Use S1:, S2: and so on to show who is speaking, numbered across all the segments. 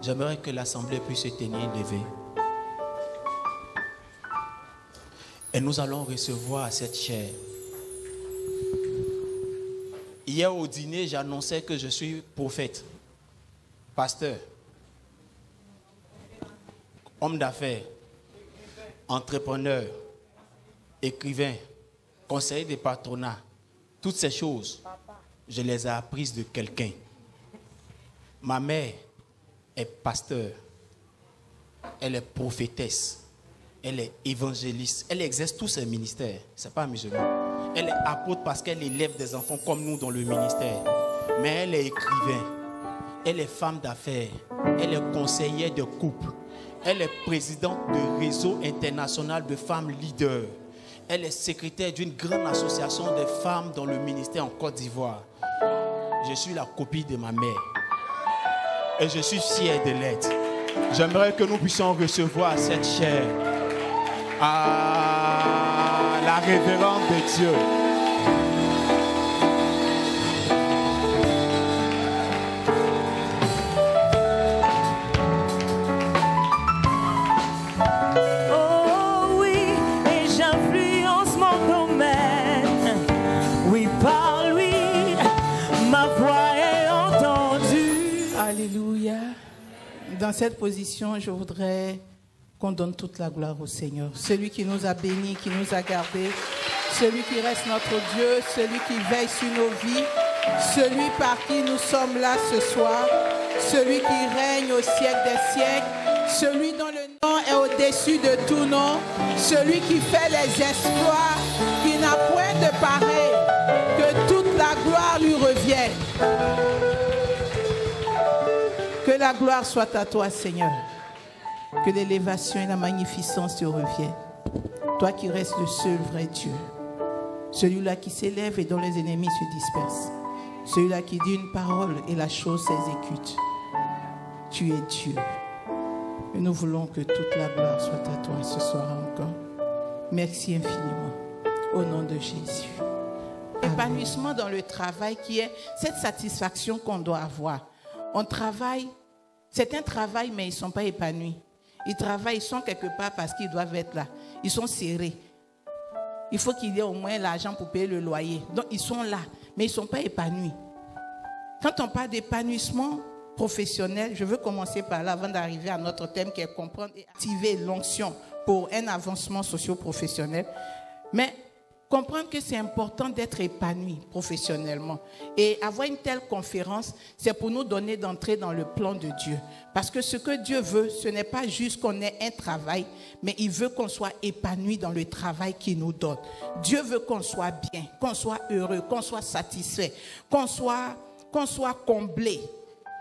S1: J'aimerais que l'assemblée puisse se tenir levée. Et nous allons recevoir cette chair. Hier au dîner, j'annonçais que je suis prophète, pasteur, homme d'affaires, entrepreneur, écrivain, conseiller de patronat. Toutes ces choses, je les ai apprises de quelqu'un. Ma mère est pasteur, elle est prophétesse, elle est évangéliste, elle exerce tous ses ministères. Ce n'est pas un musulman. Elle est apôtre parce qu'elle élève des enfants comme nous dans le ministère. Mais elle est écrivain, elle est femme d'affaires, elle est conseillère de couple, elle est présidente du réseau international de femmes leaders. Elle est secrétaire d'une grande association de femmes dans le ministère en Côte d'Ivoire. Je suis la copie de ma mère. Et je suis fier de l'être. J'aimerais que nous puissions recevoir cette chair à la révérence de Dieu.
S2: Dans cette position, je voudrais qu'on donne toute la gloire au Seigneur. Celui qui nous a bénis, qui nous a gardés, celui qui reste notre Dieu, celui qui veille sur nos vies, celui par qui nous sommes là ce soir, celui qui règne au siècle des siècles, celui dont le nom est au-dessus de tout nom, celui qui fait les exploits, qui n'a point de pareil, que toute la gloire lui revienne. Que la gloire soit à toi, Seigneur. Que l'élévation et la magnificence te reviennent. Toi qui restes le seul vrai Dieu. Celui-là qui s'élève et dont les ennemis se dispersent. Celui-là qui dit une parole et la chose s'exécute. Tu es Dieu. Et nous voulons que toute la gloire soit à toi ce soir encore. Merci infiniment. Au nom de Jésus. Épanouissement dans le travail qui est cette satisfaction qu'on doit avoir. On travaille, c'est un travail, mais ils ne sont pas épanouis. Ils travaillent, ils sont quelque part parce qu'ils doivent être là. Ils sont serrés. Il faut qu'il y ait au moins l'argent pour payer le loyer. Donc, ils sont là, mais ils ne sont pas épanouis. Quand on parle d'épanouissement professionnel, je veux commencer par là avant d'arriver à notre thème qui est comprendre et activer l'onction pour un avancement socio-professionnel. Mais comprendre que c'est important d'être épanoui professionnellement. Et avoir une telle conférence, c'est pour nous donner d'entrer dans le plan de Dieu. Parce que ce que Dieu veut, ce n'est pas juste qu'on ait un travail, mais il veut qu'on soit épanoui dans le travail qu'il nous donne. Dieu veut qu'on soit bien, qu'on soit heureux, qu'on soit satisfait, qu'on soit comblé,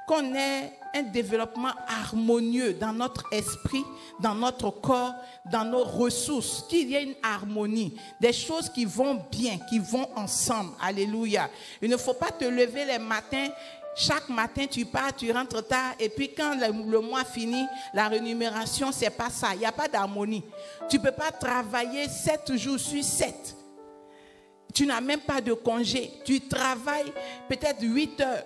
S2: qu'on ait un développement harmonieux dans notre esprit, dans notre corps, dans nos ressources, qu'il y ait une harmonie, des choses qui vont bien, qui vont ensemble. Alléluia. Il ne faut pas te lever les matins, chaque matin tu pars, tu rentres tard, et puis quand le mois finit, la rémunération, c'est pas ça. Il n'y a pas d'harmonie. Tu ne peux pas travailler 7 jours sur 7. Tu n'as même pas de congé. Tu travailles peut-être 8 heures.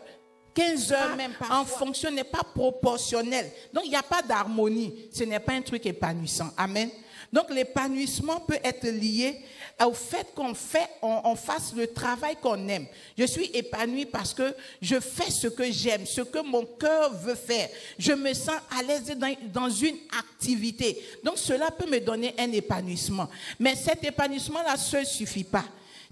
S2: 15 heures même parfois. En fonction n'est pas proportionnel. Donc il n'y a pas d'harmonie. Ce n'est pas un truc épanouissant. Amen. Donc l'épanouissement peut être lié au fait qu'on fasse le travail qu'on aime. Je suis épanoui parce que je fais ce que j'aime, ce que mon cœur veut faire. Je me sens à l'aise dans une activité. Donc cela peut me donner un épanouissement. Mais cet épanouissement-là seul ne suffit pas.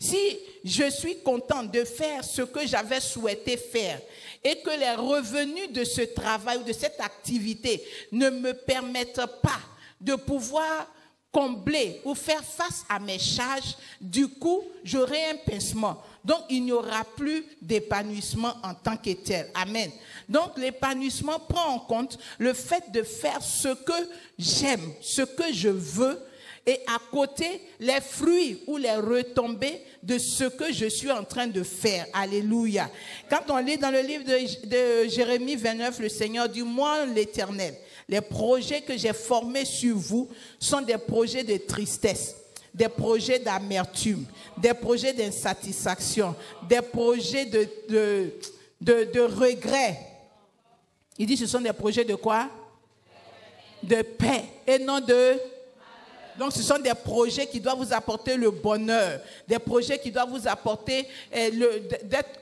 S2: Si je suis contente de faire ce que j'avais souhaité faire et que les revenus de ce travail ou de cette activité ne me permettent pas de pouvoir combler ou faire face à mes charges, du coup, j'aurai un pincement. Donc, il n'y aura plus d'épanouissement en tant que tel. Amen. Donc, l'épanouissement prend en compte le fait de faire ce que j'aime, ce que je veux, et à côté, les fruits ou les retombées de ce que je suis en train de faire. Alléluia. Quand on lit dans le livre de Jérémie 29, le Seigneur dit, moi l'Éternel, les projets que j'ai formés sur vous sont des projets de tristesse, des projets d'amertume, des projets d'insatisfaction, des projets de regret. Il dit ce sont des projets de quoi? De paix et non de... Donc ce sont des projets qui doivent vous apporter le bonheur, des projets qui doivent vous apporter,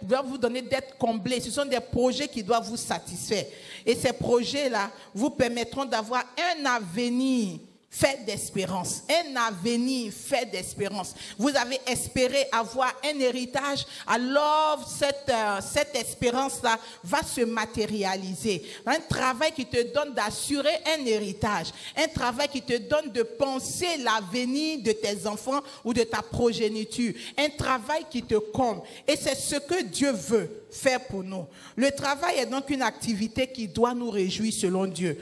S2: doivent vous donner d'être comblés. Ce sont des projets qui doivent vous satisfaire. Et ces projets-là vous permettront d'avoir un avenir fait d'espérance. Un avenir fait d'espérance. Vous avez espéré avoir un héritage, alors cette espérance-là va se matérialiser. Un travail qui te donne d'assurer un héritage. Un travail qui te donne de penser l'avenir de tes enfants ou de ta progéniture. Un travail qui te comble. Et c'est ce que Dieu veut faire pour nous. Le travail est donc une activité qui doit nous réjouir selon Dieu.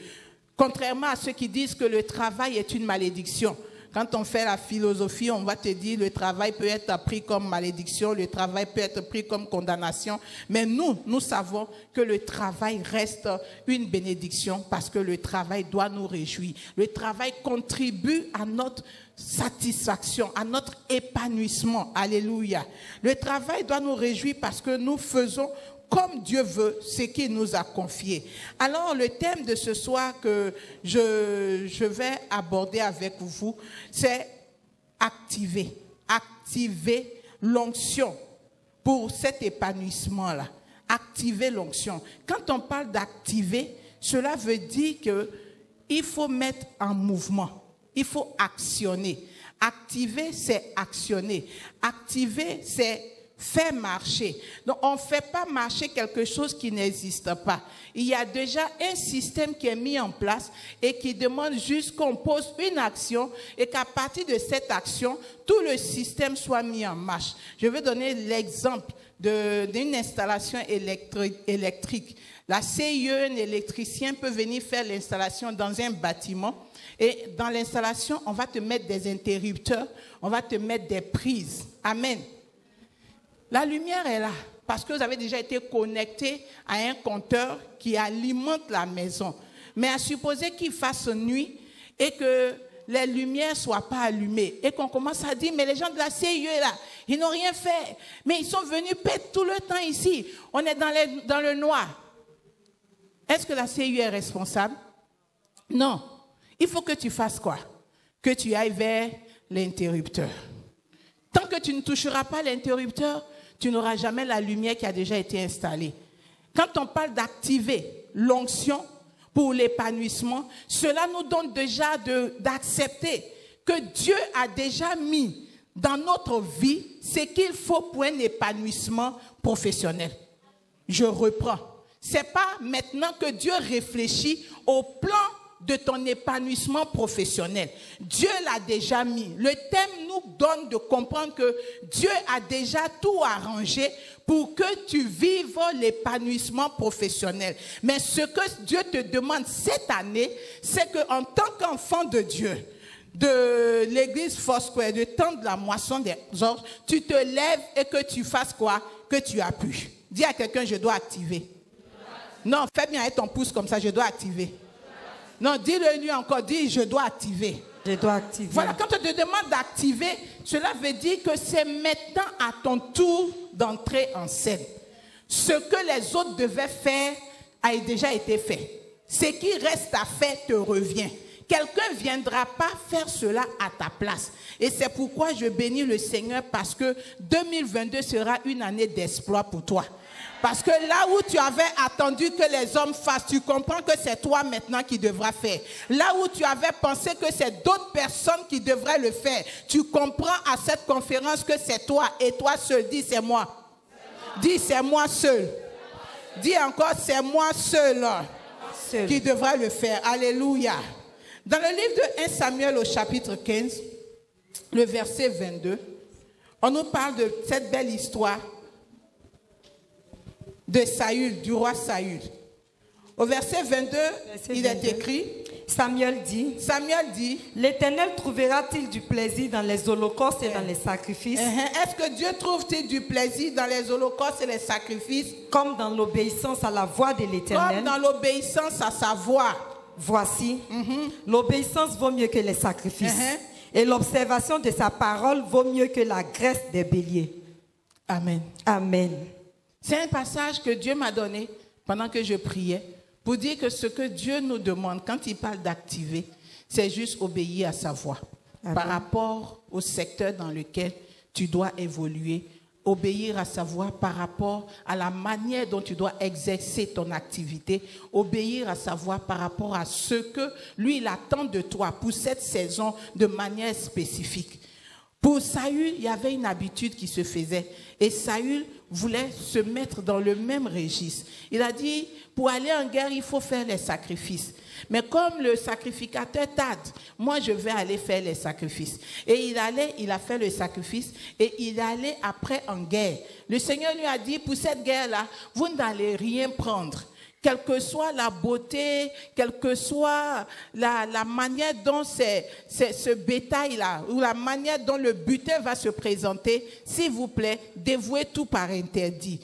S2: Contrairement à ceux qui disent que le travail est une malédiction. Quand on fait la philosophie, on va te dire le travail peut être pris comme malédiction, le travail peut être pris comme condamnation. Mais nous savons que le travail reste une bénédiction parce que le travail doit nous réjouir. Le travail contribue à notre satisfaction, à notre épanouissement. Alléluia. Le travail doit nous réjouir parce que nous faisons comme Dieu veut ce qu'il nous a confié. Alors, le thème de ce soir que je vais aborder avec vous, c'est activer l'onction pour cet épanouissement-là. Activer l'onction. Quand on parle d'activer, cela veut dire qu'il faut mettre en mouvement. Il faut actionner. Activer, c'est actionner. Activer, c'est faire marcher. Donc, on ne fait pas marcher quelque chose qui n'existe pas. Il y a déjà un système qui est mis en place et qui demande juste qu'on pose une action et qu'à partir de cette action, tout le système soit mis en marche. Je vais donner l'exemple d'une installation électrique. La CIE, un électricien peut venir faire l'installation dans un bâtiment et dans l'installation, on va te mettre des interrupteurs, on va te mettre des prises. Amen. La lumière est là parce que vous avez déjà été connecté à un compteur qui alimente la maison. Mais à supposer qu'il fasse nuit et que les lumières ne soient pas allumées et qu'on commence à dire, mais les gens de la CIE là, ils n'ont rien fait. Mais ils sont venus perdre tout le temps ici. On est dans le noir. Est-ce que la CIE est responsable? Non. Il faut que tu fasses quoi? Que tu ailles vers l'interrupteur. Tant que tu ne toucheras pas l'interrupteur, tu n'auras jamais la lumière qui a déjà été installée. Quand on parle d'activer l'onction pour l'épanouissement, cela nous donne déjà d'accepter que Dieu a déjà mis dans notre vie ce qu'il faut pour un épanouissement professionnel. Je reprends. Ce n'est pas maintenant que Dieu réfléchit au plan de ton épanouissement professionnel. Dieu l'a déjà mis. Le thème nous donne de comprendre que Dieu a déjà tout arrangé pour que tu vives l'épanouissement professionnel. Mais ce que Dieu te demande cette année, c'est qu'en tant qu'enfant de Dieu, de l'église Foursquare, de temps de la moisson des ordres, tu te lèves et que tu fasses quoi? Que tu appuies. Dis à quelqu'un, je dois activer. Non, fais bien avec ton pouce comme ça, je dois activer. Non, dis-le lui encore, dis, je dois activer.
S3: Je dois activer.
S2: Voilà, quand on te demande d'activer, cela veut dire que c'est maintenant à ton tour d'entrer en scène. Ce que les autres devaient faire a déjà été fait. Ce qui reste à faire te revient. Quelqu'un ne viendra pas faire cela à ta place. Et c'est pourquoi je bénis le Seigneur parce que 2022 sera une année d'exploit pour toi. Parce que là où tu avais attendu que les hommes fassent, tu comprends que c'est toi maintenant qui devras faire. Là où tu avais pensé que c'est d'autres personnes qui devraient le faire, tu comprends à cette conférence que c'est toi et toi seul. Dis, c'est moi. Dis, c'est moi seul. Dis encore, c'est moi seul qui devra le faire. Alléluia. Dans le livre de 1 Samuel au chapitre 15, le verset 22, on nous parle de cette belle histoire de Saül, du roi Saül. Au verset 22, il est écrit,
S3: Samuel dit, l'Éternel trouvera-t-il du plaisir dans les holocaustes et dans les sacrifices?
S2: Est-ce que Dieu trouve-t-il du plaisir dans les holocaustes et les sacrifices?
S3: Comme dans l'obéissance à la voix de l'Éternel.
S2: Comme dans l'obéissance à sa voix.
S3: Voici, l'obéissance vaut mieux que les sacrifices. Et l'observation de sa parole vaut mieux que la graisse des béliers.
S2: Amen.
S3: Amen.
S2: C'est un passage que Dieu m'a donné pendant que je priais pour dire que ce que Dieu nous demande, quand il parle d'activer, c'est juste obéir à sa voix. Amen. Par rapport au secteur dans lequel tu dois évoluer, obéir à sa voix par rapport à la manière dont tu dois exercer ton activité, obéir à sa voix par rapport à ce que lui, il attend de toi pour cette saison de manière spécifique. Pour Saül, il y avait une habitude qui se faisait et Saül voulait se mettre dans le même registre. Il a dit, pour aller en guerre, il faut faire les sacrifices. Mais comme le sacrificateur tarde, moi je vais aller faire les sacrifices. Et il a fait le sacrifice et il allait après en guerre. Le Seigneur lui a dit, pour cette guerre-là, vous n'allez rien prendre. Quelle que soit la beauté, quelle que soit la manière dont ce bétail-là, ou la manière dont le butin va se présenter, s'il vous plaît, dévouez tout par interdit.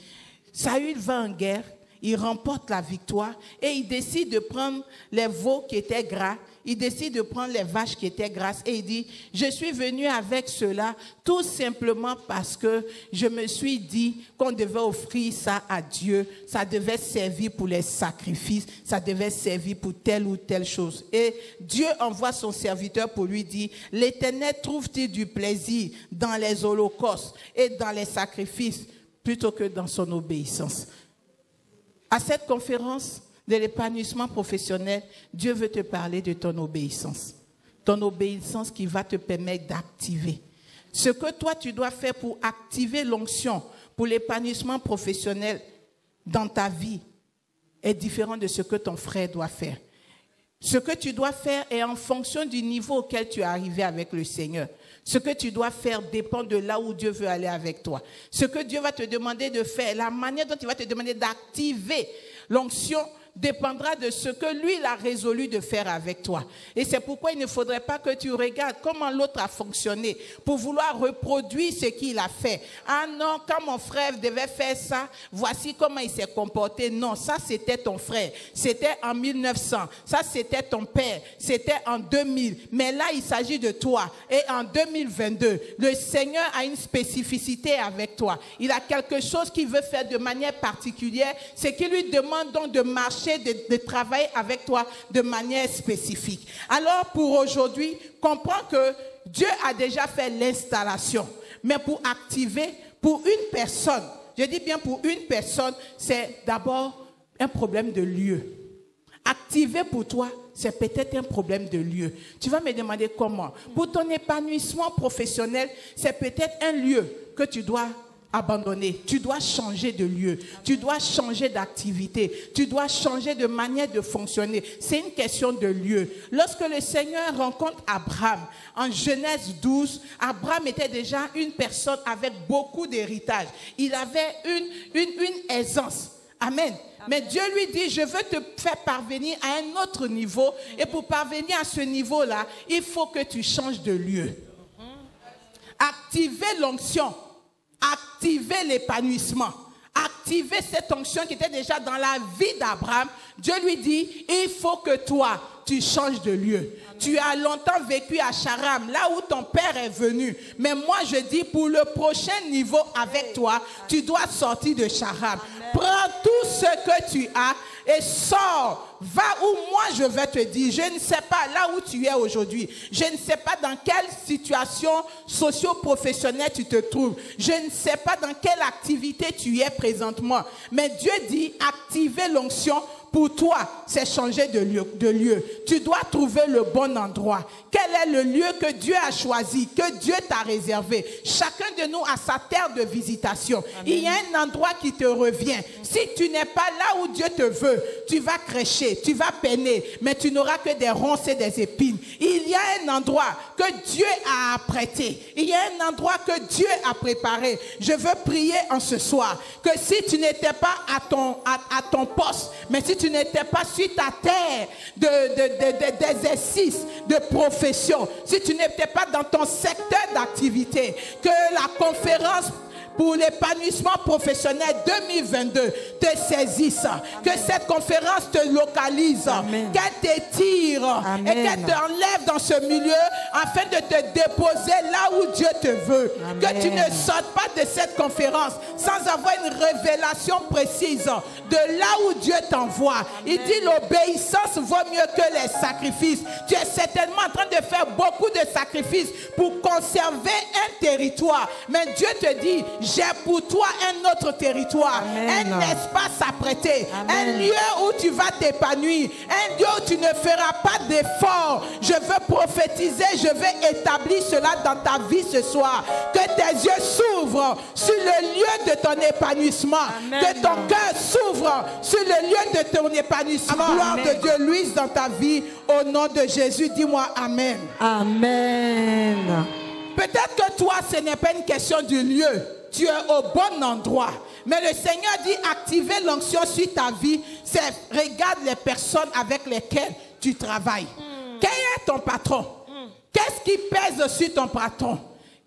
S2: Saül va en guerre, il remporte la victoire et il décide de prendre les veaux qui étaient gras, il décide de prendre les vaches qui étaient grasses et il dit, je suis venu avec cela tout simplement parce que je me suis dit qu'on devait offrir ça à Dieu, ça devait servir pour les sacrifices, ça devait servir pour telle ou telle chose. Et Dieu envoie son serviteur pour lui dire, l'Éternel trouve-t-il du plaisir dans les holocaustes et dans les sacrifices plutôt que dans son obéissance? À cette conférence de l'épanouissement professionnel, Dieu veut te parler de ton obéissance. Ton obéissance qui va te permettre d'activer. Ce que toi, tu dois faire pour activer l'onction, pour l'épanouissement professionnel dans ta vie, est différent de ce que ton frère doit faire. Ce que tu dois faire est en fonction du niveau auquel tu es arrivé avec le Seigneur. Ce que tu dois faire dépend de là où Dieu veut aller avec toi. Ce que Dieu va te demander de faire, la manière dont il va te demander d'activer l'onction dépendra de ce que lui, il a résolu de faire avec toi. Et c'est pourquoi il ne faudrait pas que tu regardes comment l'autre a fonctionné pour vouloir reproduire ce qu'il a fait. Ah non, quand mon frère devait faire ça, voici comment il s'est comporté. Non, ça c'était ton frère. C'était en 1900. Ça c'était ton père. C'était en 2000. Mais là, il s'agit de toi. Et en 2022, le Seigneur a une spécificité avec toi. Il a quelque chose qu'il veut faire de manière particulière. C'est qu'il lui demande donc de marcher, de travailler avec toi de manière spécifique. Alors pour aujourd'hui, comprends que Dieu a déjà fait l'installation. Mais pour activer, pour une personne, je dis bien pour une personne, c'est d'abord un problème de lieu. Activer pour toi, c'est peut-être un problème de lieu. Tu vas me demander comment. Pour ton épanouissement professionnel, c'est peut-être un lieu que tu dois abandonner. Tu dois changer de lieu. Tu dois changer d'activité. Tu dois changer de manière de fonctionner. C'est une question de lieu. Lorsque le Seigneur rencontre Abraham, en Genèse 12, Abraham était déjà une personne avec beaucoup d'héritage. Il avait une aisance. Amen. Mais Dieu lui dit, je veux te faire parvenir à un autre niveau. Et pour parvenir à ce niveau-là, il faut que tu changes de lieu. Activer l'onction. Activer l'épanouissement, activer cette onction qui était déjà dans la vie d'Abraham. Dieu lui dit, il faut que toi, tu changes de lieu. Amen. Tu as longtemps vécu à Charam, là où ton père est venu. Mais moi, je dis, pour le prochain niveau avec toi, tu dois sortir de Charam. Amen. Prends tout ce que tu as et sors. Va où moi je vais te dire. Je ne sais pas là où tu es aujourd'hui. Je ne sais pas dans quelle situation socio-professionnelle tu te trouves. Je ne sais pas dans quelle activité tu es présentement. Mais Dieu dit, activer l'onction. Pour toi, c'est changer de lieu. Tu dois trouver le bon endroit. Quel est le lieu que Dieu a choisi, que Dieu t'a réservé? Chacun de nous a sa terre de visitation. Amen. Il y a un endroit qui te revient. Si tu n'es pas là où Dieu te veut, tu vas crêcher, tu vas peiner, mais tu n'auras que des ronces et des épines. Il y a un endroit que Dieu a apprêté. Il y a un endroit que Dieu a préparé. Je veux prier en ce soir que si tu n'étais pas à ton poste, mais si tu n'étais pas sur ta terre d'exercice, de profession, si tu n'étais pas dans ton secteur d'activité, que la conférence pour l'épanouissement professionnel 2022 te saisisse. Que cette conférence te localise, qu'elle t'étire et qu'elle t'enlève dans ce milieu afin de te déposer là où Dieu te veut. Amen. Que tu ne sortes pas de cette conférence sans avoir une révélation précise de là où Dieu t'envoie. Il dit l'obéissance vaut mieux que les sacrifices. Tu es certainement en train de faire beaucoup de sacrifices pour conserver un territoire. Mais Dieu te dit, j'ai pour toi un autre territoire. Amen. Un espace à prêter. Amen. Un lieu où tu vas t'épanouir. Un lieu où tu ne feras pas d'efforts. Je veux prophétiser, je veux établir cela dans ta vie ce soir. Que tes yeux s'ouvrent sur le lieu de ton épanouissement. Amen. Que ton cœur s'ouvre sur le lieu de ton épanouissement. La gloire de Dieu luise dans ta vie. Au nom de Jésus, dis-moi Amen.
S3: Amen.
S2: Peut-être que toi, ce n'est pas une question du lieu. Tu es au bon endroit. Mais le Seigneur dit activer l'onction sur ta vie. C'est regarde les personnes avec lesquelles tu travailles. Quel est ton patron? Qu'est-ce qui pèse sur ton patron?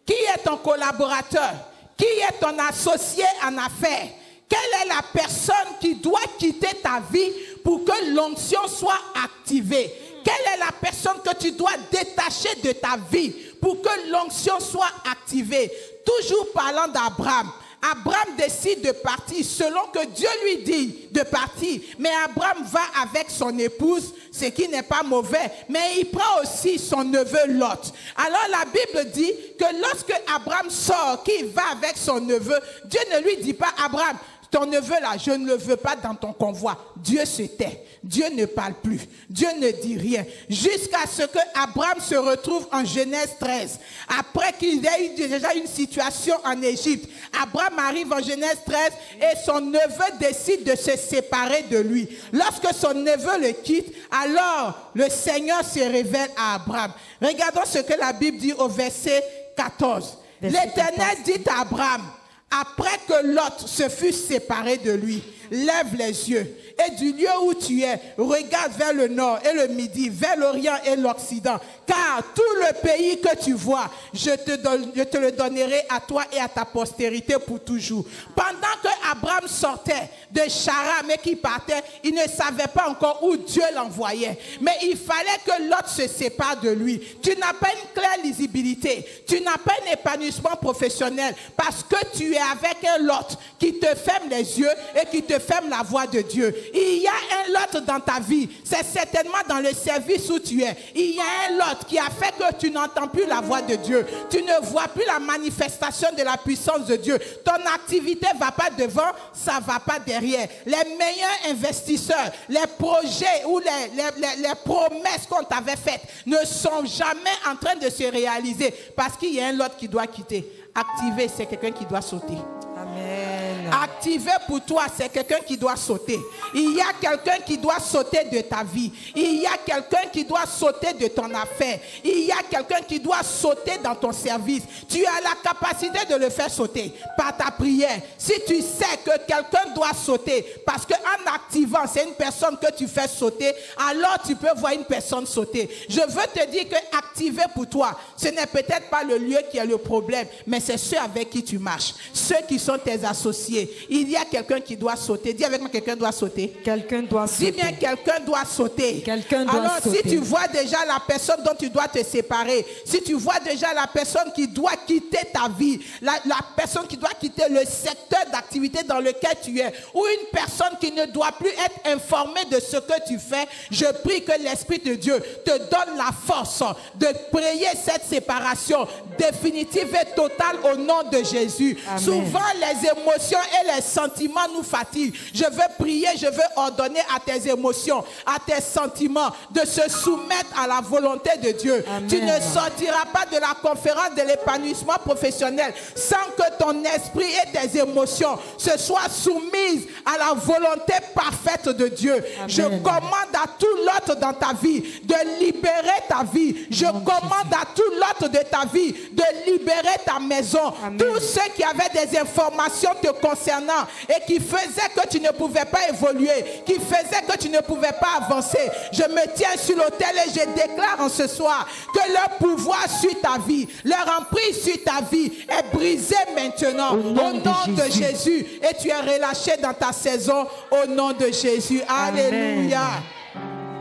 S2: Qui est ton collaborateur? Qui est ton associé en affaires? Quelle est la personne qui doit quitter ta vie pour que l'onction soit activée? Quelle est la personne que tu dois détacher de ta vie pour que l'onction soit activée? Toujours parlant d'Abraham. Abraham décide de partir selon que Dieu lui dit de partir. Mais Abraham va avec son épouse, ce qui n'est pas mauvais. Mais il prend aussi son neveu Lot. Alors la Bible dit que lorsque Abraham sort, qu'il va avec son neveu, Dieu ne lui dit pas, Abraham, ton neveu là, je ne le veux pas dans ton convoi. Dieu se tait. Dieu ne parle plus. Dieu ne dit rien. Jusqu'à ce que Abraham se retrouve en Genèse 13. Après qu'il ait eu déjà une situation en Égypte. Abraham arrive en Genèse 13 et son neveu décide de se séparer de lui. Lorsque son neveu le quitte, alors le Seigneur se révèle à Abraham. Regardons ce que la Bible dit au verset 14. L'Éternel dit à Abraham, après que Lot se fut séparé de lui, lève les yeux et du lieu où tu es, regarde vers le nord et le midi, vers l'orient et l'occident. Car tout le pays que tu vois, je te le donnerai à toi et à ta postérité pour toujours. Pendant que Abraham sortait de Charan et qu'il partait, il ne savait pas encore où Dieu l'envoyait. Mais il fallait que Lot se sépare de lui. Tu n'as pas une claire lisibilité. Tu n'as pas un épanouissement professionnel parce que tu es avec un Lot qui te ferme les yeux et qui te ferme la voie de Dieu. Il y a un Lot dans ta vie. C'est certainement dans le service où tu es. Il y a un Lot qui a fait que tu n'entends plus la voix de Dieu. Tu ne vois plus la manifestation de la puissance de Dieu. Ton activité ne va pas devant, ça ne va pas derrière. Les meilleurs investisseurs, les projets ou les promesses qu'on t'avait faites ne sont jamais en train de se réaliser parce qu'il y a un Lot qui doit quitter. Activer, c'est quelqu'un qui doit sauter.
S3: Amen.
S2: Activer pour toi, c'est quelqu'un qui doit sauter. Il y a quelqu'un qui doit sauter de ta vie. Il y a quelqu'un qui doit sauter de ton affaire. Il y a quelqu'un qui doit sauter dans ton service. Tu as la capacité de le faire sauter par ta prière. Si tu sais que quelqu'un doit sauter, parce qu'en activant, c'est une personne que tu fais sauter, alors tu peux voir une personne sauter. Je veux te dire que activer pour toi, ce n'est peut-être pas le lieu qui est le problème, mais c'est ceux avec qui tu marches, ceux qui sont tes associés. Il y a quelqu'un qui doit sauter. Dis avec moi, quelqu'un doit sauter.
S3: Quelqu'un doit sauter.
S2: Dis bien, quelqu'un doit sauter.
S3: Quelqu'un doit
S2: Alors,
S3: sauter.
S2: si tu vois déjà la personne dont tu dois te séparer, si tu vois déjà la personne qui doit quitter ta vie, la personne qui doit quitter le secteur d'activité dans lequel tu es, ou une personne qui ne doit plus être informée de ce que tu fais, je prie que l'Esprit de Dieu te donne la force de prier cette séparation définitive et totale au nom de Jésus. Amen. Souvent, les émotions et les sentiments nous fatiguent. Je veux prier, je veux ordonner à tes émotions, à tes sentiments de se soumettre à la volonté de Dieu. Amen. Tu ne sortiras pas de la conférence de l'épanouissement professionnel sans que ton esprit et tes émotions se soient soumises à la volonté parfaite de Dieu. Amen. Je commande à tout l'autre dans ta vie de libérer ta vie. Je commande à tout l'autre de ta vie de libérer ta maison. Amen. Tous ceux qui avaient des informations te concernant concernant et qui faisait que tu ne pouvais pas évoluer, qui faisait que tu ne pouvais pas avancer. Je me tiens sur l'autel et je déclare en ce soir que leur pouvoir sur ta vie, leur emprise sur ta vie est brisé maintenant au nom de Jésus. Et tu es relâché dans ta saison au nom de Jésus. Alléluia.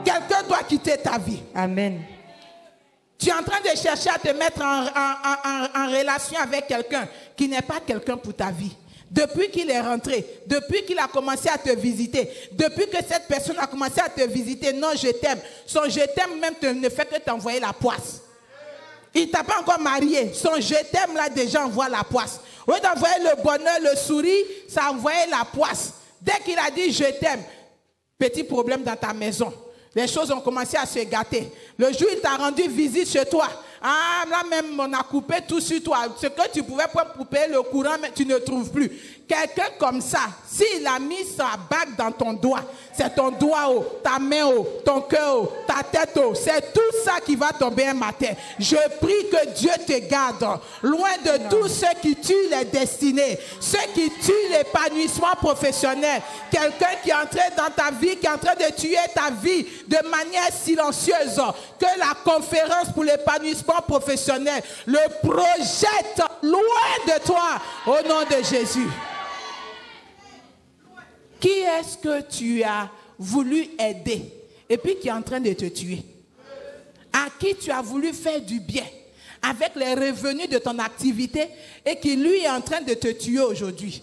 S2: Quelqu'un doit quitter ta vie.
S3: Amen.
S2: Tu es en train de chercher à te mettre en relation avec quelqu'un qui n'est pas quelqu'un pour ta vie. Depuis qu'il est rentré, depuis qu'il a commencé à te visiter, depuis que cette personne a commencé à te visiter, non, je t'aime. Son je t'aime même ne fait que t'envoyer la poisse. Il ne t'a pas encore marié. Son je t'aime là déjà envoie la poisse. Au lieu d'envoyer le bonheur, le sourire, ça envoyait la poisse. Dès qu'il a dit je t'aime, petit problème dans ta maison. Les choses ont commencé à se gâter. Le jour où il t'a rendu visite chez toi, ah, là même on a coupé tout sur toi. Ce que tu pouvais pas couper le courant, mais tu ne trouves plus. Quelqu'un comme ça, s'il a mis sa bague dans ton doigt, c'est ton doigt haut, ta main haut, ton cœur haut, ta tête haut. C'est tout ça qui va tomber un matin. Je prie que Dieu te garde loin de tous ceux qui tuent les destinées, ceux qui tuent l'épanouissement professionnel. Quelqu'un qui est entré dans ta vie, qui est en train de tuer ta vie de manière silencieuse. Que la conférence pour l'épanouissement professionnel le projette loin de toi au nom de Jésus. Qui est-ce que tu as voulu aider et puis qui est en train de te tuer? À qui tu as voulu faire du bien avec les revenus de ton activité et qui lui est en train de te tuer aujourd'hui?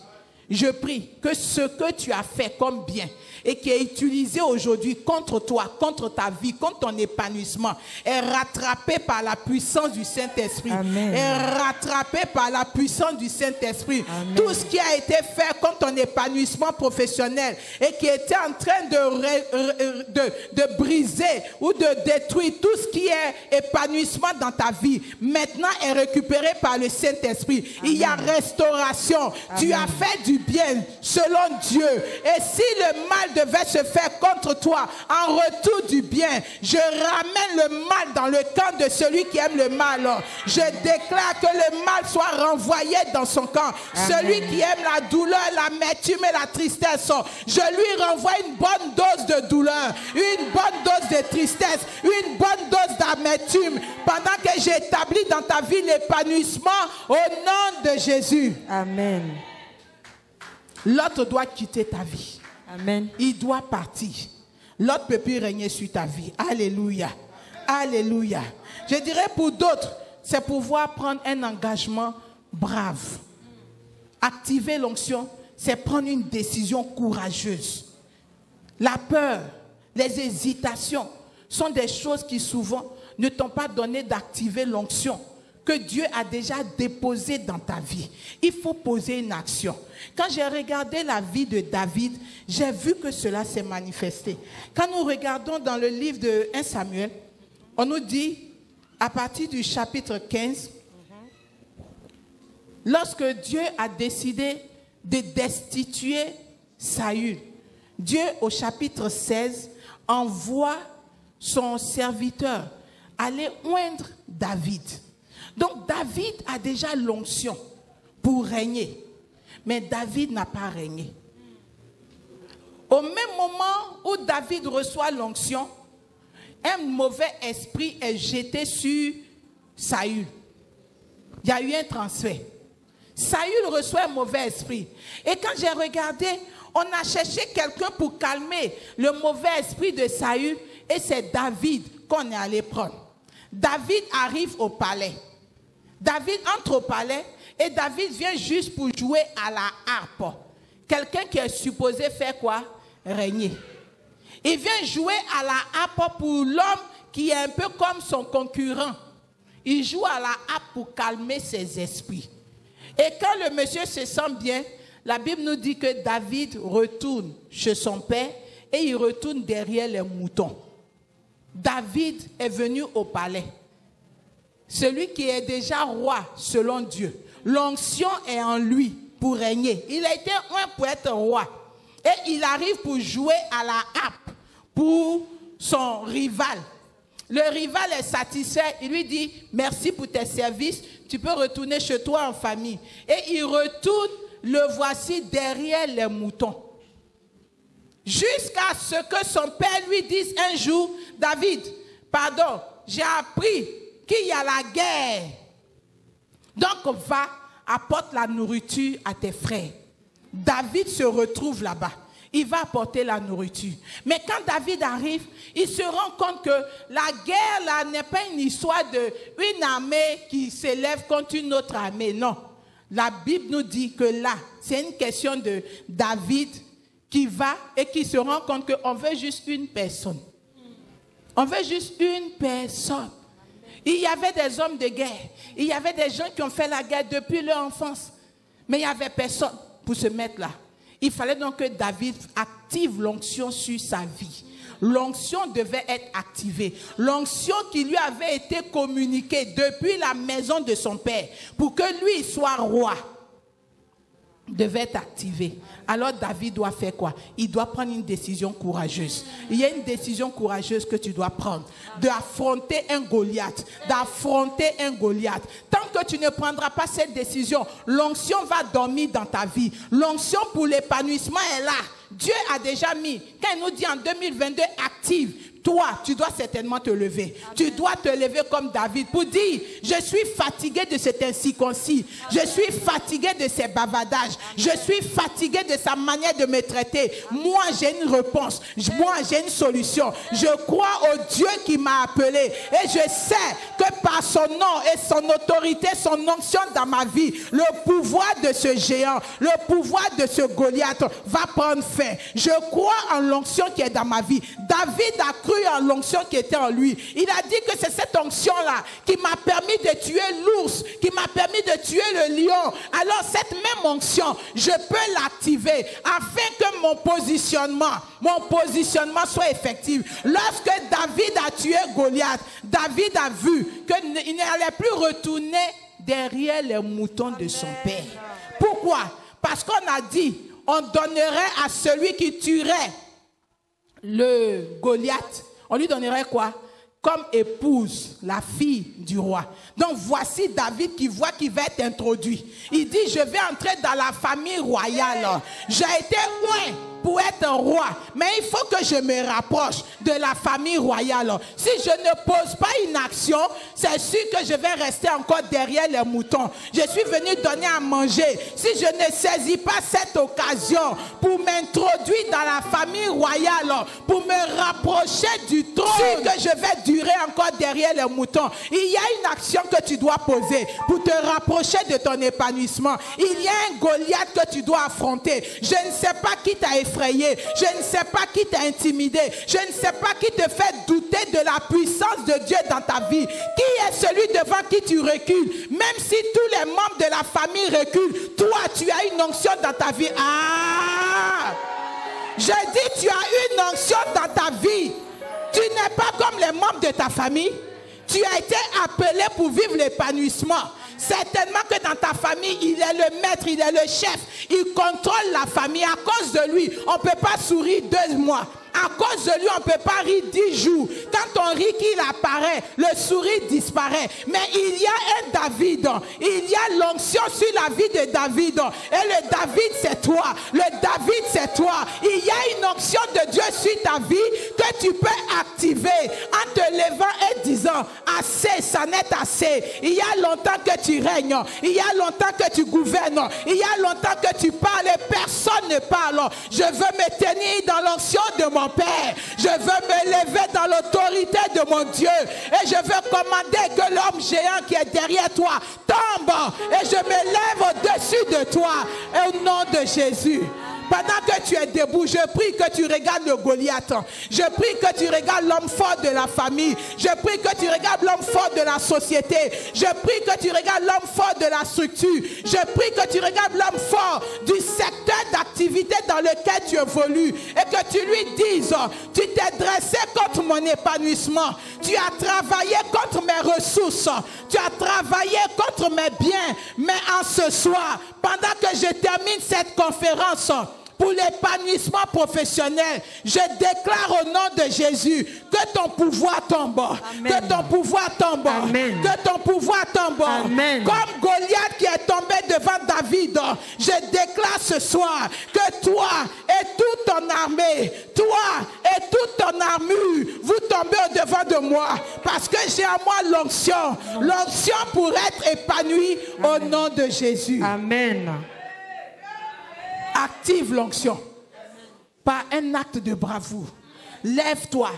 S2: Je prie que ce que tu as fait comme bien et qui est utilisé aujourd'hui contre toi, contre ta vie, contre ton épanouissement, est rattrapé par la puissance du Saint-Esprit. Est rattrapé par la puissance du Saint-Esprit. Tout ce qui a été fait contre ton épanouissement professionnel et qui était en train de briser ou de détruire tout ce qui est épanouissement dans ta vie, maintenant est récupéré par le Saint-Esprit. Il y a restauration. Tu as fait du bien selon Dieu. Et si le mal devait se faire contre toi en retour du bien, je ramène le mal dans le camp de celui qui aime le mal. Je déclare que le mal soit renvoyé dans son camp. Celui qui aime la douleur, l'amertume et la tristesse, je lui renvoie une bonne dose de douleur, une bonne dose de tristesse, une bonne dose d'amertume, pendant que j'établis dans ta vie l'épanouissement au nom de Jésus.
S3: Amen.
S2: L'autre doit quitter ta vie.
S3: Amen.
S2: Il doit partir. L'autre ne peut plus régner sur ta vie. Alléluia. Alléluia. Je dirais pour d'autres, c'est pouvoir prendre un engagement brave. Activer l'onction, c'est prendre une décision courageuse. La peur, les hésitations sont des choses qui souvent ne t'ont pas donné d'activer l'onction que Dieu a déjà déposée dans ta vie. Il faut poser une action. Quand j'ai regardé la vie de David, j'ai vu que cela s'est manifesté. Quand nous regardons dans le livre de 1 Samuel, on nous dit, à partir du chapitre 15, lorsque Dieu a décidé de destituer Saül, Dieu, au chapitre 16, envoie son serviteur aller oindre David. Donc David a déjà l'onction pour régner. Mais David n'a pas régné. Au même moment où David reçoit l'onction, un mauvais esprit est jeté sur Saül. Il y a eu un transfert. Saül reçoit un mauvais esprit. Et quand j'ai regardé, on a cherché quelqu'un pour calmer le mauvais esprit de Saül. Et c'est David qu'on est allé prendre. David arrive au palais. David entre au palais et David vient juste pour jouer à la harpe. Quelqu'un qui est supposé faire quoi? Régner. Il vient jouer à la harpe pour l'homme qui est un peu comme son concurrent. Il joue à la harpe pour calmer ses esprits. Et quand le monsieur se sent bien, la Bible nous dit que David retourne chez son père et il retourne derrière les moutons. David est venu au palais. Celui qui est déjà roi selon Dieu. L'onction est en lui pour régner. Il a été un pour être roi. Et il arrive pour jouer à la harpe pour son rival. Le rival est satisfait. Il lui dit, merci pour tes services. Tu peux retourner chez toi en famille. Et il retourne le voici derrière les moutons. Jusqu'à ce que son père lui dise un jour, David, pardon, j'ai appris qu'il y a la guerre. Donc va, apporte la nourriture à tes frères. David se retrouve là-bas. Il va apporter la nourriture. Mais quand David arrive, il se rend compte que la guerre là n'est pas une histoire d'une armée qui s'élève contre une autre armée. Non. La Bible nous dit que là, c'est une question de David qui va et qui se rend compte qu'on veut juste une personne. On veut juste une personne. Il y avait des hommes de guerre. Il y avait des gens qui ont fait la guerre depuis leur enfance. Mais il n'y avait personne pour se mettre là. Il fallait donc que David active l'onction sur sa vie. L'onction devait être activée. L'onction qui lui avait été communiquée depuis la maison de son père pour que lui soit roi devait être activée. Alors David doit faire quoi? Il doit prendre une décision courageuse. Il y a une décision courageuse que tu dois prendre. D'affronter un Goliath. D'affronter un Goliath. Tant que tu ne prendras pas cette décision, l'onction va dormir dans ta vie. L'onction pour l'épanouissement est là. Dieu a déjà mis. Quand il nous dit en 2022, active. Toi, tu dois certainement te lever. Amen. Tu dois te lever comme David pour dire, je suis fatigué de cet incirconcis. Je suis fatigué de ses bavardages. Je suis fatigué de sa manière de me traiter. Moi, j'ai une réponse. Moi, j'ai une solution. Je crois au Dieu qui m'a appelé. Et je sais que par son nom et son autorité, son onction dans ma vie, le pouvoir de ce géant, le pouvoir de ce Goliath va prendre fin. Je crois en l'onction qui est dans ma vie. David a cru en l'onction qui était en lui. Il a dit que c'est cette onction-là qui m'a permis de tuer l'ours, qui m'a permis de tuer le lion. Alors cette même onction, je peux l'activer afin que mon positionnement soit effectif. Lorsque David a tué Goliath, David a vu qu'il n'allait plus retourner derrière les moutons de son père. Pourquoi? Parce qu'on a dit, on donnerait à celui qui tuerait le Goliath, on lui donnerait quoi? Comme épouse, la fille du roi. Donc voici David qui voit qu'il va être introduit. Il dit, je vais entrer dans la famille royale. J'ai été loin pour être un roi, mais il faut que je me rapproche de la famille royale. Si je ne pose pas une action, c'est sûr que je vais rester encore derrière les moutons. Je suis venu donner à manger. Si je ne saisis pas cette occasion pour m'introduire dans la famille royale, pour me rapprocher du trône, que je vais durer encore derrière les moutons. Il y a une action que tu dois poser pour te rapprocher de ton épanouissement. Il y a un Goliath que tu dois affronter. Je ne sais pas qui t'a effrayé. Je ne sais pas qui t'a intimidé. Je ne sais pas qui te fait douter de la puissance de Dieu dans ta vie. Qui est celui devant qui tu recules? Même si tous les membres de la famille reculent, toi tu as une onction dans ta vie. Ah! Je dis, tu as une onction dans ta vie. Tu n'es pas comme les membres de ta famille. Tu as été appelé pour vivre l'épanouissement. Certainement que dans ta famille, il est le maître, il est le chef. Il contrôle la famille. À cause de lui, on ne peut pas sourire 2 mois. À cause de lui, on ne peut pas rire 10 jours. Quand on rit qu'il apparaît, le sourire disparaît. Mais il y a un David. Il y a l'onction sur la vie de David. Et le David, c'est toi. Le David, c'est toi. Il y a une onction de Dieu sur ta vie que tu peux activer en te levant et disant, assez, ça n'est assez. Il y a longtemps que tu règnes. Il y a longtemps que tu gouvernes. Il y a longtemps que tu parles et personne ne parle. Je veux me tenir dans l'onction de mon Père. Je veux me lever dans l'autorité de mon Dieu. Et je veux commander que l'homme géant qui est derrière toi tombe. Et je me lève au-dessus de toi. Et au nom de Jésus. Pendant que tu es debout, je prie que tu regardes le Goliath. Je prie que tu regardes l'homme fort de la famille. Je prie que tu regardes l'homme fort de la société. Je prie que tu regardes l'homme fort de la structure. Je prie que tu regardes l'homme fort du secteur d'activité dans lequel tu évolues. Et que tu lui dises, tu t'es dressé contre mon épanouissement. Tu as travaillé contre mes ressources. Tu as travaillé contre mes biens. Mais en ce soir, pendant que je termine cette conférence, pour l'épanouissement professionnel. Je déclare au nom de Jésus que ton pouvoir tombe. Amen. Que ton pouvoir tombe. Amen. Que ton pouvoir tombe. Amen. Comme Goliath qui est tombé devant David, je déclare ce soir que toi et toute ton armée, toi et toute ton armure, vous tombez au-devant de moi parce que j'ai en moi l'onction. L'onction pour être épanoui au nom de Jésus. Amen. Active l'onction par un acte de bravoure. Lève-toi.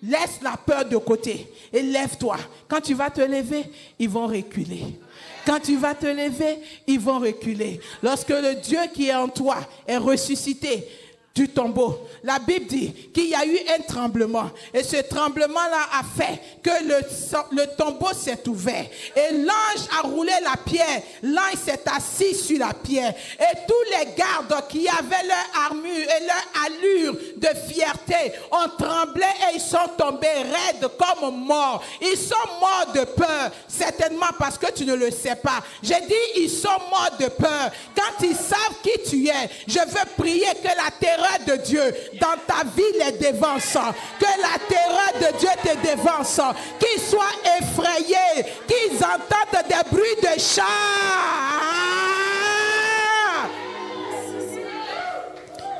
S2: Laisse la peur de côté et lève-toi. Quand tu vas te lever, ils vont reculer. Quand tu vas te lever, ils vont reculer. Lorsque le Dieu qui est en toi est ressuscité du tombeau, la Bible dit qu'il y a eu un tremblement. Et ce tremblement-là a fait que le tombeau s'est ouvert. Et l'ange a roulé la pierre. L'ange s'est assis sur la pierre. Et tous les gardes qui avaient leur armure et leur allure de fierté ont tremblé et ils sont tombés raides comme morts. Ils sont morts de peur. Certainement parce que tu ne le sais pas. J'ai dit ils sont morts de peur. Quand ils savent qui tu es, je veux prier que la terreur de Dieu dans ta vie les dévance, que la terreur de Dieu te dévance, qu'ils soient effrayés, qu'ils entendent des bruits de chars,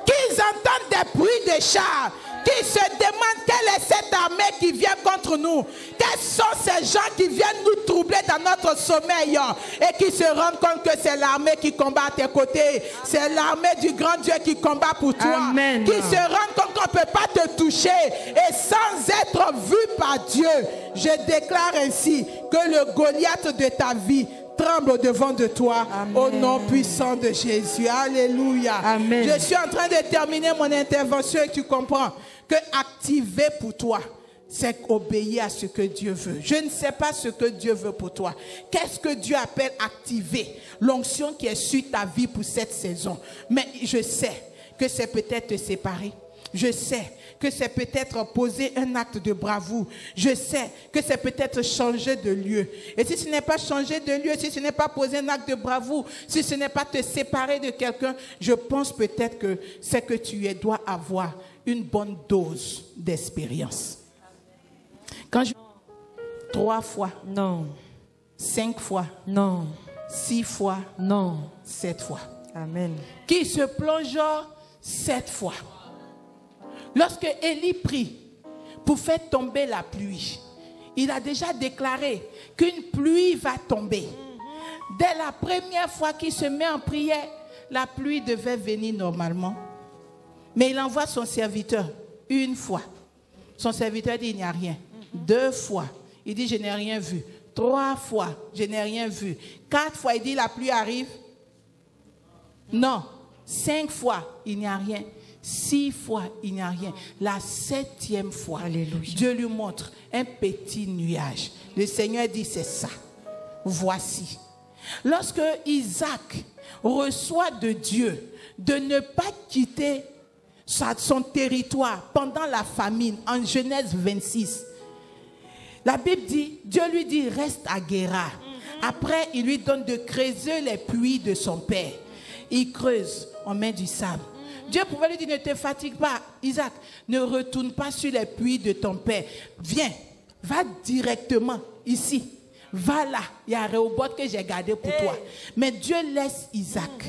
S2: qu'ils entendent des bruits de chars, qu'ils se demandent quelle est cette armée qui vient contre nous, quels sont ces gens qui viennent nous troubler dans notre sommeil et qui se rendent compte que c'est l'armée qui combat à tes côtés, c'est l'armée du grand Dieu qui combat pour toi. Amen. Qui se rendent compte qu'on ne peut pas te toucher et sans être vu par Dieu. Je déclare ainsi que le Goliath de ta vie tremble au-devant de toi. Amen. Au nom puissant de Jésus. Alléluia. Amen. Je suis en train de terminer mon intervention et tu comprends que activer pour toi, c'est obéir à ce que Dieu veut. Je ne sais pas ce que Dieu veut pour toi. Qu'est-ce que Dieu appelle activer? L'onction qui est sur ta vie pour cette saison. Mais je sais que c'est peut-être te séparer. Je sais que c'est peut-être poser un acte de bravoure. Je sais que c'est peut-être changer de lieu. Et si ce n'est pas changer de lieu, si ce n'est pas poser un acte de bravoure, si ce n'est pas te séparer de quelqu'un, je pense peut-être que c'est que tu dois avoir une bonne dose d'expérience. Quand je... 3 fois. Non. 5 fois. Non. 6 fois. Non. 7 fois. Amen. Qui se plonge 7 fois. Lorsque Élie prie pour faire tomber la pluie, il a déjà déclaré qu'une pluie va tomber. Dès la première fois qu'il se met en prière, la pluie devait venir normalement. Mais il envoie son serviteur 1 fois. Son serviteur dit il n'y a rien. 2 fois, il dit je n'ai rien vu. 3 fois, je n'ai rien vu. 4 fois, il dit la pluie arrive. Non. 5 fois, il n'y a rien. 6 fois, il n'y a rien. La 7e fois, alléluia, Dieu lui montre un petit nuage. Le Seigneur dit, c'est ça. Voici. Lorsque Isaac reçoit de Dieu de ne pas quitter son territoire pendant la famine, en Genèse 26, la Bible dit, Dieu lui dit, reste à Guérar. Après, il lui donne de creuser les puits de son père. Il creuse, on met du sable. Dieu pouvait lui dire, ne te fatigue pas, Isaac, ne retourne pas sur les puits de ton père. Viens, va directement ici. Va là, il y a un Rehoboth que j'ai gardé pour toi. Mais Dieu laisse Isaac.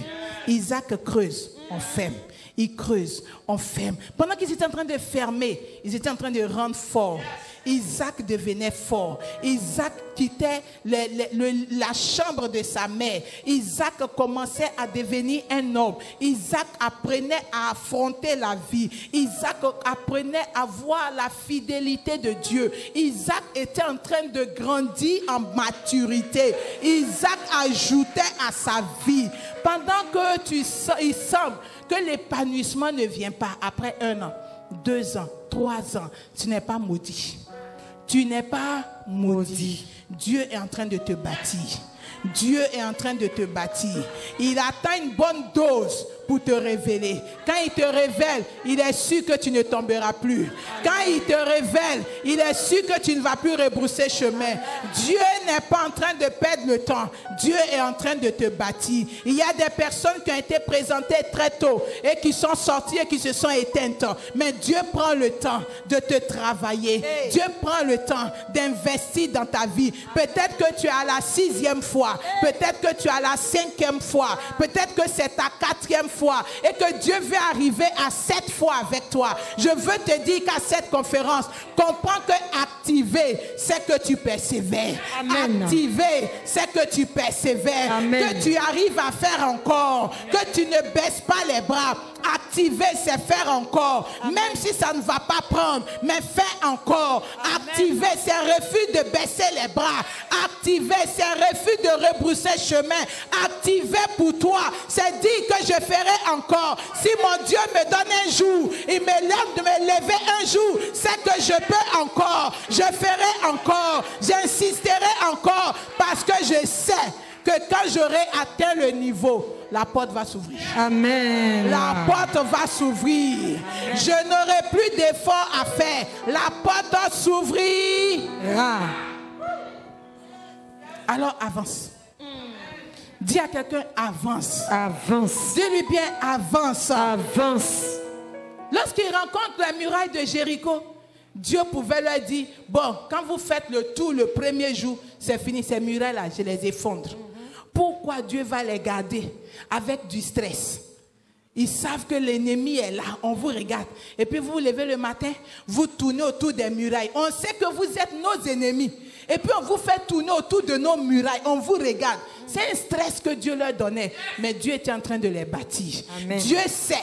S2: Isaac creuse, on ferme. Il creuse, on ferme. Pendant qu'ils étaient en train de fermer, ils étaient en train de rendre fort. Isaac devenait fort. Isaac quittait la chambre de sa mère. Isaac commençait à devenir un homme. Isaac apprenait à affronter la vie. Isaac apprenait à voir la fidélité de Dieu. Isaac était en train de grandir en maturité. Isaac ajoutait à sa vie. Pendant que il semble que l'épanouissement ne vient pas après 1 an, 2 ans, 3 ans, tu n'es pas maudit. Tu n'es pas maudit. Dieu est en train de te bâtir. Dieu est en train de te bâtir. Il attend une bonne dose pour te révéler. Quand il te révèle, il est sûr que tu ne tomberas plus. Quand il te révèle, il est sûr que tu ne vas plus rebrousser chemin. Dieu n'est pas en train de perdre le temps. Dieu est en train de te bâtir. Il y a des personnes qui ont été présentées très tôt et qui sont sorties et qui se sont éteintes. Mais Dieu prend le temps de te travailler. Dieu prend le temps d'investir dans ta vie. Peut-être que tu es à la 6e fois. Peut-être que tu es à la 5e fois. Peut-être que c'est ta 4e fois. Et que Dieu veut arriver à 7 fois avec toi. Je veux te dire qu'à cette conférence, comprends que activer, c'est que tu persévères.
S3: Amen.
S2: Activer, c'est que tu persévères.
S3: Amen.
S2: Que tu arrives à faire encore. Que tu ne baisses pas les bras. Activer, c'est faire encore. Amen. Même si ça ne va pas prendre, mais fais encore. Amen. Activer, c'est un refus de baisser les bras. Activer, c'est un refus de rebrousser chemin. Activer pour toi, c'est dire que je ferai encore. Si mon Dieu me donne un jour, il me lève de me lever un jour, c'est que je peux encore. Je ferai encore. J'insisterai encore parce que je sais que quand j'aurai atteint le niveau, la porte va s'ouvrir.
S3: Amen.
S2: La porte va s'ouvrir. Je n'aurai plus d'efforts à faire. La porte s'ouvrira. Alors avance. Dis à quelqu'un avance.
S3: Avance.
S2: Dis-lui bien avance.
S3: Avance.
S2: Lorsqu'il rencontre la muraille de Jéricho, Dieu pouvait leur dire, bon, quand vous faites le tour le premier jour, c'est fini, ces murailles-là, je les effondre. Pourquoi Dieu va les garder avec du stress? Ils savent que l'ennemi est là, on vous regarde. Et puis vous vous levez le matin, vous tournez autour des murailles. On sait que vous êtes nos ennemis. Et puis on vous fait tourner autour de nos murailles, on vous regarde. C'est un stress que Dieu leur donnait. Mais Dieu était en train de les bâtir.
S3: Amen.
S2: Dieu sait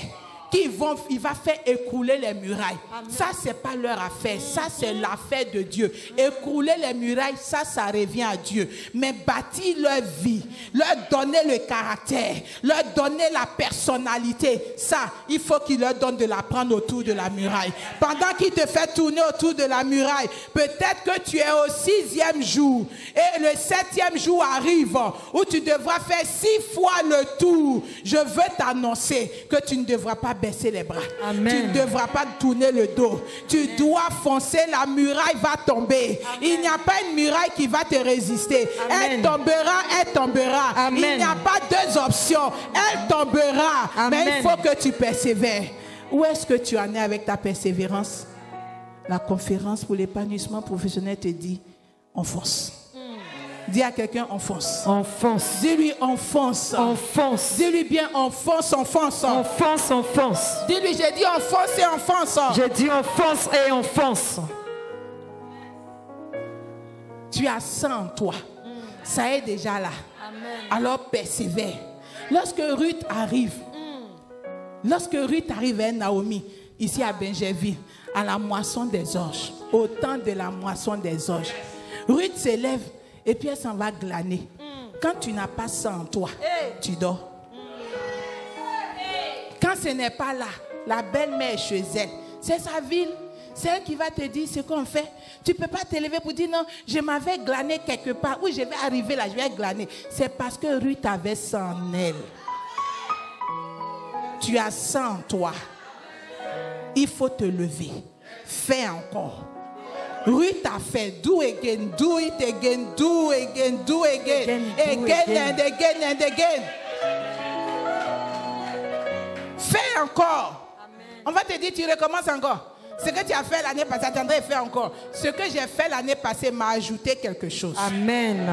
S2: il va faire écrouler les murailles. Amen. Ça, ce n'est pas leur affaire. Ça, c'est l'affaire de Dieu. Écrouler les murailles, ça revient à Dieu. Mais bâtir leur vie, leur donner le caractère, leur donner la personnalité, ça, il faut qu'il leur donne de la prendre autour de la muraille. Pendant qu'il te fait tourner autour de la muraille, peut-être que tu es au 6e jour et le 7e jour arrive où tu devras faire 6 fois le tour. Je veux t'annoncer que tu ne devras pas baisser les bras. Amen. Tu ne devras pas tourner le dos. Tu dois foncer, la muraille va tomber. Amen. Il n'y a pas une muraille qui va te résister. Amen. Elle tombera, elle tombera. Amen. Il n'y a pas 2 options. Elle tombera. Amen. Mais il faut que tu persévères. Où est-ce que tu en es avec ta persévérance? La conférence pour l'épanouissement professionnel te dit, on fonce. Dis à quelqu'un, on fonce. On fonce. Dis-lui, on fonce. On fonce. Dis-lui bien, on fonce, on fonce. On fonce, on fonce. Dis-lui, j'ai dit, on fonce et on fonce. J'ai dit, on fonce et on fonce. Tu as ça en toi. Ça est déjà là. Amen. Alors persévère. Lorsque Ruth arrive à Naomi, ici à Benjerville, à la moisson des orges, au temps de la moisson des orges, Ruth s'élève et puis elle s'en va glaner. Quand tu n'as pas ça en toi, tu dors. Quand ce n'est pas là, la belle-mère chez elle, c'est sa ville. C'est elle qui va te dire ce qu'on fait. Tu ne peux pas te lever pour dire non, je m'avais glané quelque part. Oui, je vais arriver là, je vais glaner. C'est parce que Ruth avait ça en elle. Tu as ça en toi. Il faut te lever. Fais encore. Ruth a fait. Do again, do it again, do again, do again. Again and again and again. Fais encore. Amen. On va te dire, tu recommences encore. Ce que tu as fait l'année passée, attendrai et fais encore. Ce que j'ai fait l'année passée m'a ajouté quelque chose. Amen.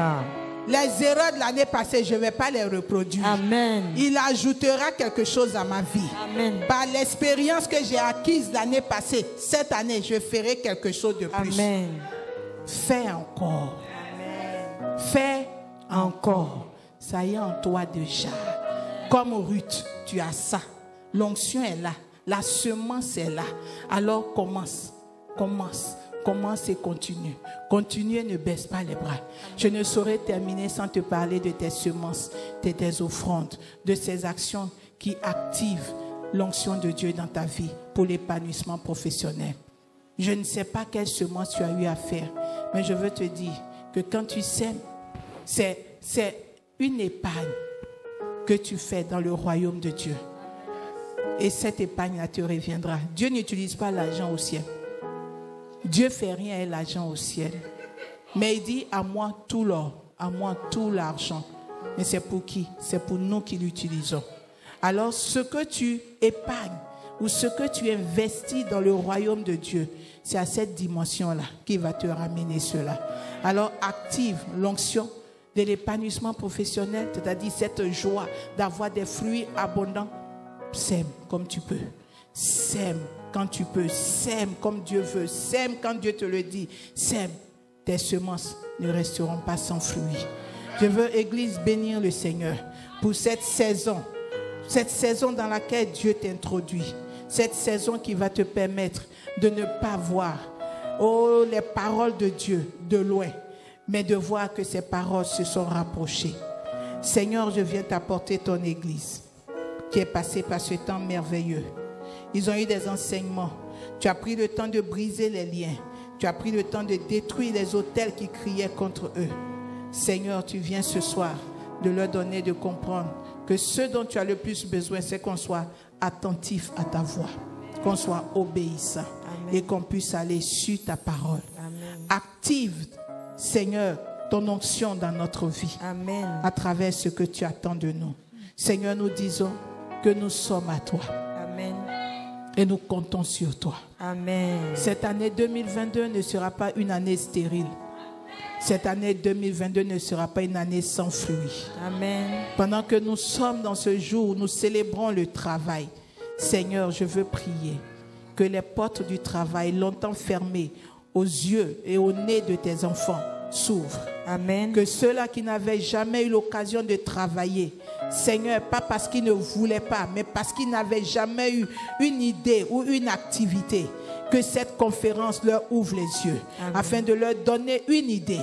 S2: Les erreurs de l'année passée, je ne vais pas les reproduire. Amen. Il ajoutera quelque chose à ma vie. Amen. Par l'expérience que j'ai acquise l'année passée, cette année, je ferai quelque chose de plus. Amen. Fais encore. Amen. Fais encore. Ça y est en toi déjà. Comme Ruth, tu as ça. L'onction est là. La semence est là. Alors commence. Commence et continue. Continue et ne baisse pas les bras. Je ne saurais terminer sans te parler de tes semences, de tes offrandes, de ces actions qui activent l'onction de Dieu dans ta vie pour l'épanouissement professionnel. Je ne sais pas quelle semence tu as eu à faire, mais je veux te dire que quand tu sèmes, c'est une épargne que tu fais dans le royaume de Dieu. Et cette épargne-là te reviendra. Dieu n'utilise pas l'argent au ciel. Dieu ne fait rien avec l'argent au ciel. Mais il dit, à moi tout l'or, à moi tout l'argent. Mais c'est pour qui? C'est pour nous qui l'utilisons. Alors, ce que tu épargnes ou ce que tu investis dans le royaume de Dieu, c'est à cette dimension-là qui va te ramener cela. Alors, active l'onction de l'épanouissement professionnel, c'est-à-dire cette joie d'avoir des fruits abondants. Sème comme tu peux. Sème quand tu peux. Sème comme Dieu veut. Sème quand Dieu te le dit. Sème. Tes semences ne resteront pas sans fruits. Je veux, Église, bénir le Seigneur pour cette saison dans laquelle Dieu t'introduit. Cette saison qui va te permettre de ne pas voir les paroles de Dieu de loin, mais de voir que ces paroles se sont rapprochées. Seigneur, je viens t'apporter ton Église qui est passée par ce temps merveilleux. Ils ont eu des enseignements. Tu as pris le temps de briser les liens. Tu as pris le temps de détruire les autels qui criaient contre eux. Seigneur, tu viens ce soir de leur donner de comprendre que ce dont tu as le plus besoin, c'est qu'on soit attentif à ta voix, qu'on soit obéissant. Amen. Et qu'on puisse aller sur ta parole. Amen. Active, Seigneur, ton onction dans notre vie. Amen. À travers ce que tu attends de nous. Seigneur, nous disons que nous sommes à toi. Amen. Et nous comptons sur toi. Amen. Cette année 2022 ne sera pas une année stérile. Cette année 2022 ne sera pas une année sans fruits. Amen. Pendant que nous sommes dans ce jour où nous célébrons le travail, Seigneur, je veux prier que les portes du travail longtemps fermées aux yeux et au nez de tes enfants s'ouvrent. Amen. Que ceux-là qui n'avaient jamais eu l'occasion de travailler, Seigneur, pas parce qu'ils ne voulaient pas, mais parce qu'ils n'avaient jamais eu une idée ou une activité, que cette conférence leur ouvre les yeux. Amen. Afin de leur donner une idée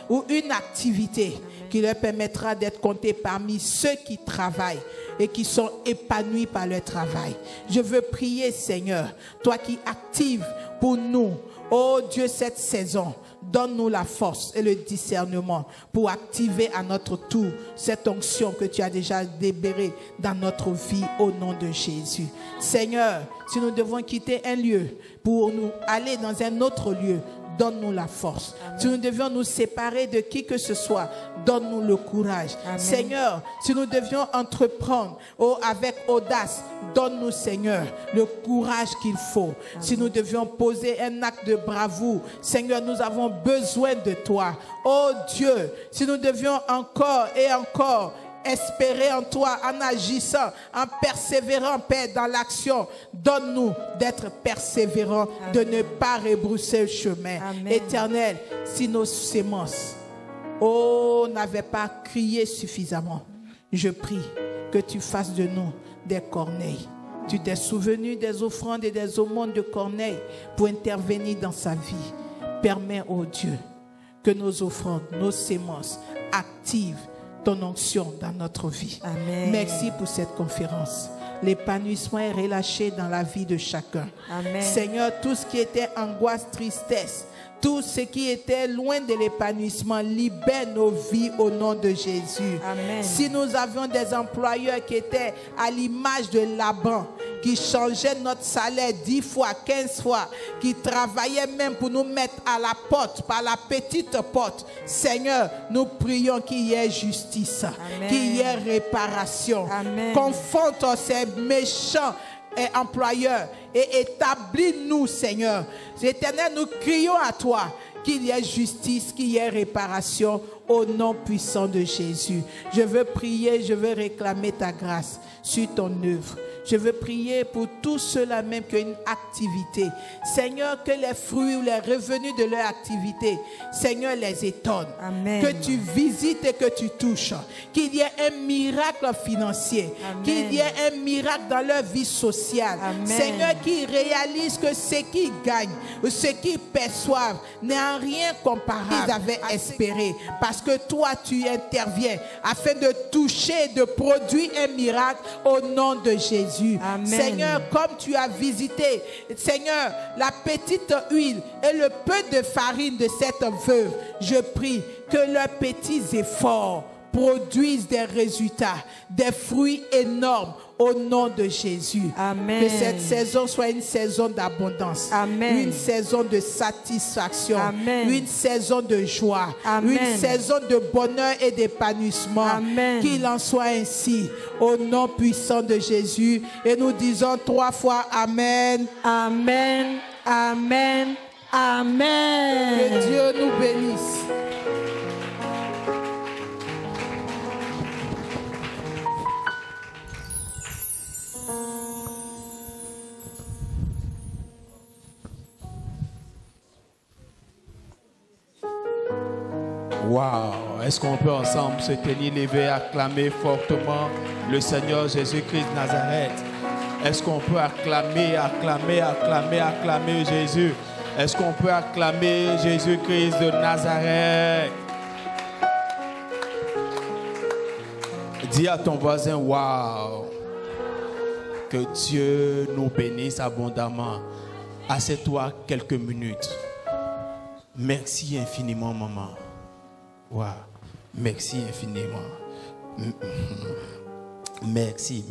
S2: ou une activité. Amen. Qui leur permettra d'être comptés parmi ceux qui travaillent et qui sont épanouis par leur travail. Je veux prier, Seigneur, toi qui actives pour nous, oh Dieu, cette saison. Donne-nous la force et le discernement pour activer à notre tour cette onction que tu as déjà libérée dans notre vie au nom de Jésus. Seigneur, si nous devons quitter un lieu pour nous aller dans un autre lieu, donne-nous la force. Amen. Si nous devions nous séparer de qui que ce soit, donne-nous le courage. Amen. Seigneur, si nous devions entreprendre avec audace, donne-nous, Seigneur, le courage qu'il faut. Amen. Si nous devions poser un acte de bravoure, Seigneur, nous avons besoin de toi. Oh Dieu, si nous devions encore et encore espérer en toi, en agissant, en persévérant, Père, dans l'action. Donne-nous d'être persévérants, de ne pas rebrousser le chemin. Amen. Éternel, si nos semences, n'avaient pas crié suffisamment, je prie que tu fasses de nous des corneilles. Tu t'es souvenu des offrandes et des aumônes de Corneille pour intervenir dans sa vie. Permets, oh Dieu, que nos offrandes, nos semences activent ton onction dans notre vie. Amen. Merci pour cette conférence. L'épanouissement est relâché dans la vie de chacun. Amen. Seigneur, tout ce qui était angoisse, tristesse, tout ce qui était loin de l'épanouissement, libère nos vies au nom de Jésus. Amen. Si nous avions des employeurs qui étaient à l'image de Laban, qui changeaient notre salaire 10 fois, 15 fois, qui travaillaient même pour nous mettre à la porte, par la petite porte, Seigneur, nous prions qu'il y ait justice, Amen. Qu'il y ait réparation. Amen. Confronte ces méchants et employeurs et établis-nous, Seigneur. Éternel, nous crions à toi qu'il y ait justice, qu'il y ait réparation au nom puissant de Jésus. Je veux prier, je veux réclamer ta grâce sur ton œuvre. Je veux prier pour tous ceux-là même qui ont une activité. Seigneur, que les fruits ou les revenus de leur activité, Seigneur, les étonne. Amen. Que tu visites et que tu touches. Qu'il y ait un miracle financier. Amen. Qu'il y ait un miracle dans leur vie sociale. Amen. Seigneur, qu'ils réalisent que ce qu'ils gagnent, ou ce qu'ils perçoivent, n'est en rien comparable à ce qu'ils avaient espéré. Parce que toi, tu interviens afin de toucher, de produire un miracle au nom de Jésus. Amen. Seigneur, comme tu as visité, Seigneur, la petite huile et le peu de farine de cette veuve, je prie que leurs petits efforts produise des résultats, des fruits énormes au nom de Jésus.
S3: Amen.
S2: Que cette saison soit une saison d'abondance,
S3: Amen.
S2: une saison de satisfaction,
S3: Amen.
S2: une saison de joie,
S3: Amen.
S2: une saison de bonheur et d'épanouissement.
S3: Amen.
S2: Qu'il en soit ainsi au nom puissant de Jésus. Et nous disons 3 fois Amen.
S3: Amen. Amen. Amen.
S2: Que Dieu nous bénisse.
S1: Waouh! Est-ce qu'on peut ensemble se tenir levé, acclamer fortement le Seigneur Jésus-Christ de Nazareth? Est-ce qu'on peut acclamer Jésus? Est-ce qu'on peut acclamer Jésus-Christ de Nazareth? Dis à ton voisin, waouh! Que Dieu nous bénisse abondamment. Assieds-toi quelques minutes. Merci infiniment, maman. Wow. Merci infiniment. Merci.